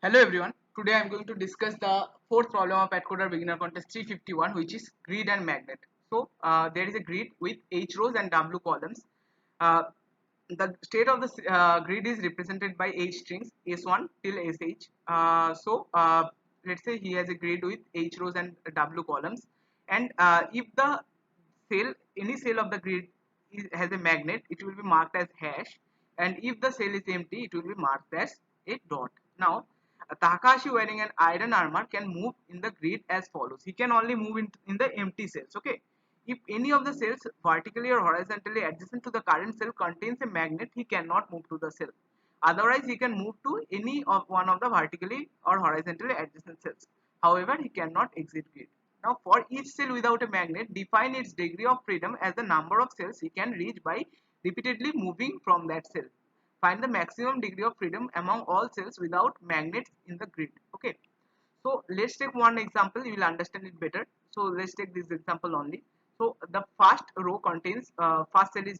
Hello everyone. Today I am going to discuss the fourth problem of AtCoder beginner contest 351, which is grid and magnet. So there is a grid with H rows and W columns. Uh, the state of the grid is represented by H strings S1 till SH. Let's say he has a grid with H rows and W columns, and if the any cell of the grid has a magnet, it will be marked as hash, and if the cell is empty, it will be marked as a dot. Now Takashi wearing an iron armor can move in the grid as follows. He can only move in the empty cells. Okay. If any of the cells vertically or horizontally adjacent to the current cell contains a magnet, he cannot move to the cell. Otherwise, he can move to any of one of the vertically or horizontally adjacent cells. However, he cannot exit grid. Now, for each cell without a magnet, define its degree of freedom as the number of cells he can reach by repeatedly moving from that cell. Find the maximum degree of freedom among all cells without magnets in the grid. Okay. So let's take one example. You will understand it better. So let's take this example only. So the first row contains first cell is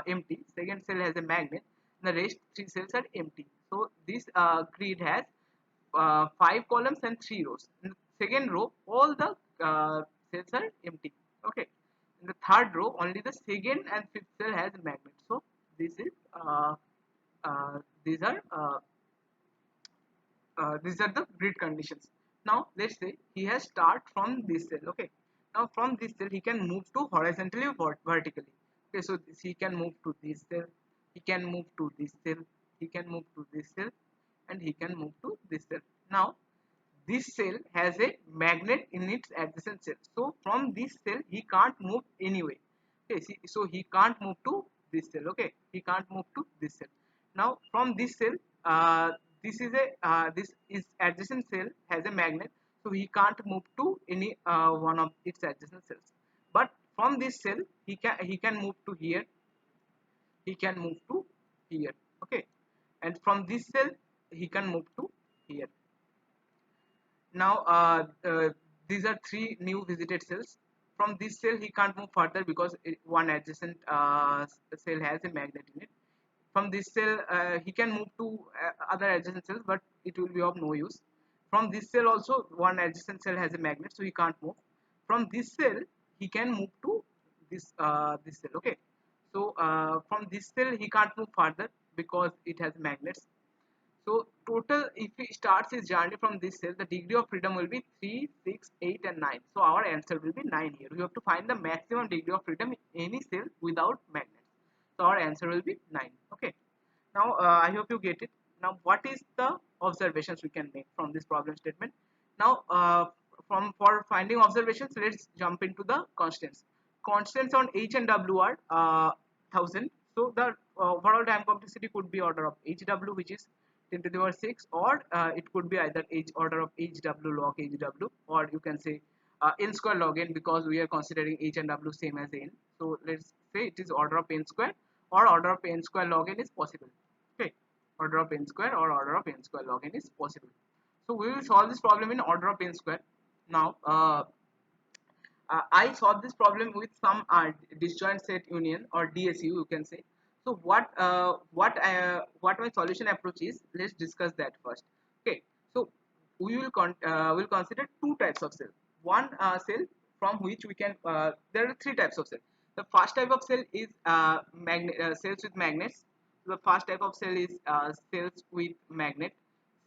empty. Second cell has a magnet. The rest three cells are empty. So this grid has 5 columns and 3 rows. In the second row, all the cells are empty. Okay. In the third row, only the second and fifth cell has a magnet. So this is uh, these are uh, these are the grid conditions. Now let's say he has start from this cell. Okay. Now from this cell he can move to horizontally or vertically. Okay. So he can move to this cell. He can move to this cell. He can move to this cell, and he can move to this cell. Now this cell has a magnet in its adjacent cell. So from this cell he can't move anyway. Okay. See, so he can't move to this cell. Okay. He can't move to this cell. Now from this cell, this is adjacent cell has a magnet, so he can't move to any one of its adjacent cells. But from this cell he can move to here, he can move to here. Okay. And from this cell he can move to here. Now these are three new visited cells. From this cell he can't move further because one adjacent cell has a magnet in it. From this cell he can move to other adjacent cells, but it will be of no use. From this cell also one adjacent cell has a magnet, so he can't move. From this cell he can move to this cell. Okay. So from this cell he can't move further because it has magnets. So total, if he starts his journey from this cell, the degree of freedom will be 3, 6, 8 and 9. So our answer will be 9 here. We have to find the maximum degree of freedom in any cell without magnets. So our answer will be 9. Okay. Now I hope you get it. Now what is the observations we can make from this problem statement? Now for finding observations, let's jump into the constants. Constants on H and W are 1000. So the overall time complexity could be order of HW, which is 10 to the power 6, or it could be either H order of HW log HW, or you can say n square log n, because we are considering H and W same as n. So let's say it is order of n square, or order of n square log n is possible. Okay, order of n square or order of n square log n is possible. So we will solve this problem in order of n square. Now I solved this problem with some disjoint set union, or DSU you can say. So what my solution approach is, let's discuss that first. Okay, so we will consider two types of cell. One cell from which we can there are three types of cell. The first type of cell is cells with magnets. The first type of cell is cells with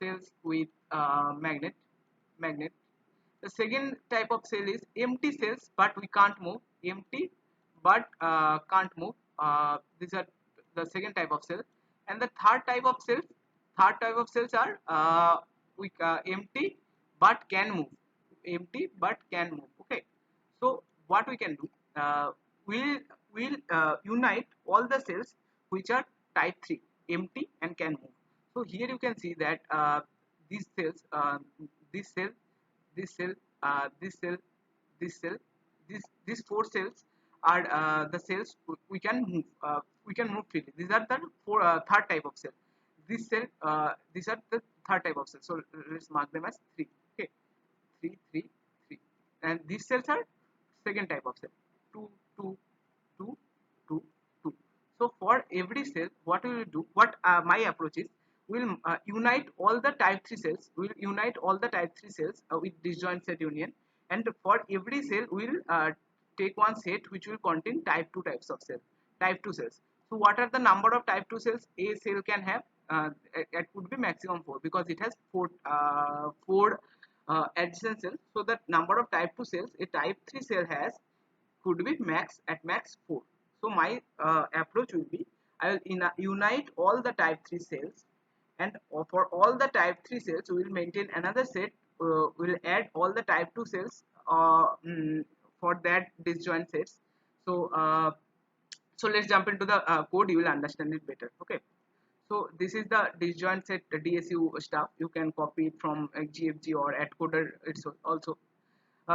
cells with magnet. The second type of cell is empty cells, but we can't move. Empty, but can't move. These are the second type of cell. And the third type of cells are empty but can move. Empty but can move. Okay. So what we can do? We'll unite all the cells which are type 3, empty and can move. So here you can see that these cells, this cell, this cell, this cell, this cell, these four cells are the cells we can move. We can move freely. These are the third type of cell. This cell, these are the third type of cell. So let's mark them as 3. Okay, 3, 3, 3, and these cells are second type of cell. 2, 2, 2, 2, 2. So for every cell, what we will do? What my approach is? will unite all the type 3 cells, will unite all the type 3 cells with disjoint set union, and for every cell we will take one set which will contain type 2 types of cell, type 2 cells. So what are the number of type 2 cells a cell can have? It could be maximum 4 because it has four adjacent cells. So the number of type 2 cells a type 3 cell has could be at max 4. So my approach will be, I will unite all the type 3 cells, and for all the type 3 cells we will maintain another set, we will add all the type 2 cells for that disjoint sets. So so let's jump into the code, you will understand it better. Okay, so this is the disjoint set DSU stuff. You can copy it from GFG or AtCoder. It's also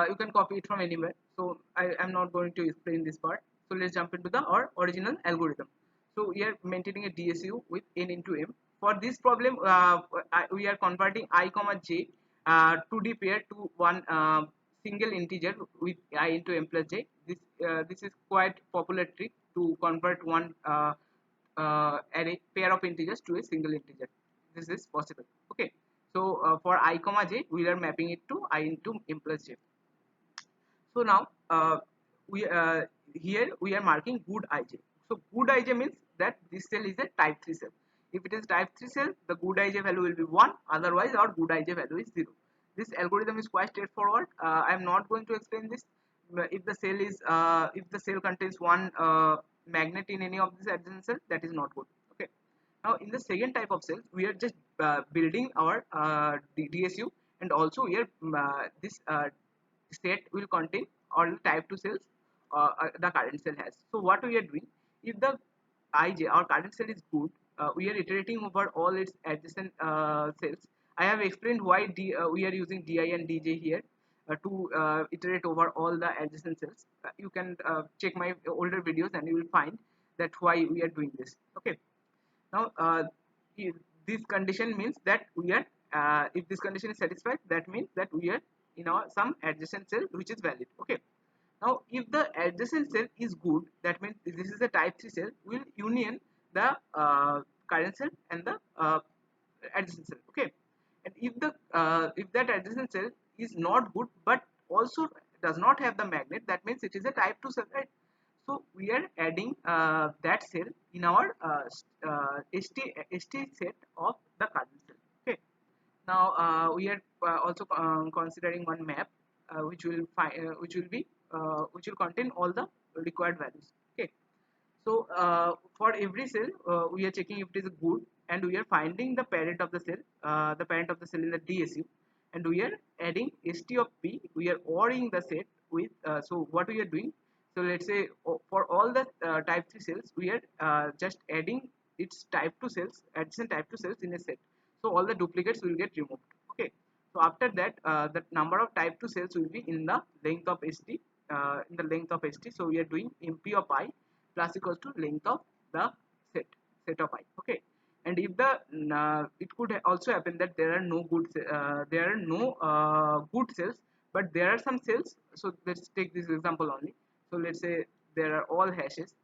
you can copy it from anywhere. So I am not going to explain this part. So let's jump into the our original algorithm. So we are maintaining a DSU with n into m. For this problem, we are converting I comma j 2D pair to one single integer with I into m plus j. This is quite popular trick to convert one array pair of integers to a single integer. This is possible. Okay. So for I comma j, we are mapping it to I into m plus j. So now we here we are marking good ij. So good ij means that this cell is a type 3 cell. If it is type 3 cell, the good ij value will be 1, otherwise our good ij value is 0. This algorithm is quite straightforward. I am not going to explain this. If the cell is if the cell contains one magnet in any of these adjacent cells, that is not good. Okay. Now in the second type of cells, we are just building our DSU, and also we are this set will contain all the type 2 cells the current cell has. So what we are doing, if the ij, our current cell, is good, we are iterating over all its adjacent cells. I have explained why we are using di and dj here to iterate over all the adjacent cells. You can check my older videos and you will find that why we are doing this. Okay. Now if this condition means that we are if this condition is satisfied, that means that we are in our some adjacent cell which is valid. Okay. Now if the adjacent cell is good, that means this is a type 3 cell, will union the current cell and the adjacent cell. Okay. And if that adjacent cell is not good but also does not have the magnet, that means it is a type 2 cell, right? So we are adding that cell in our ST set of the current cell. Okay. Now we are also considering one map which will be which will contain all the required values. Okay. So for every cell, we are checking if it is good, and we are finding the parent of the cell, in the DSU, and we are adding st of p. We are ORing the set with. So what we are doing? So let's say for all the type 3 cells, we are just adding its type 2 cells, adjacent type 2 cells in a set. So all the duplicates will get removed. Okay. So after that, the number of type 2 cells will be in the length of st. So we are doing mp of I plus equals to length of the set of I. Okay. And if the it could also happen that there are no good cells, but there are some cells. So let's take this example only. So let's say there are all hashes.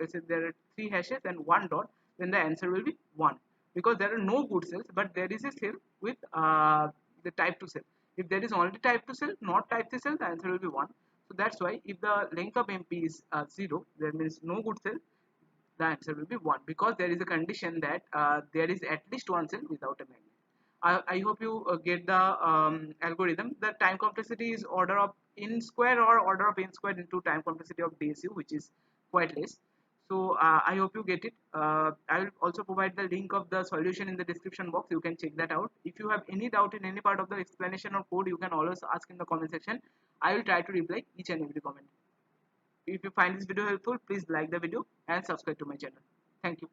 Let's say there are 3 hashes and 1 dot. Then the answer will be 1, because there are no good cells, but there is a cell with the type 2 cell. If there is only type 2 cell, not type 3 cell, the answer will be 1. So that's why if the length of MP is 0, that means no good cell, the answer will be 1, because there is a condition that there is at least one cell without a magnet. I hope you get the algorithm. The time complexity is order of n square or order of n squared into time complexity of DSU, which is quite less. So I hope you get it. I will also provide the link of the solution in the description box. You can check that out. If you have any doubt in any part of the explanation or code, you can always ask in the comment section. I will try to reply each and every comment. If you find this video helpful, please like the video and subscribe to my channel. Thank you.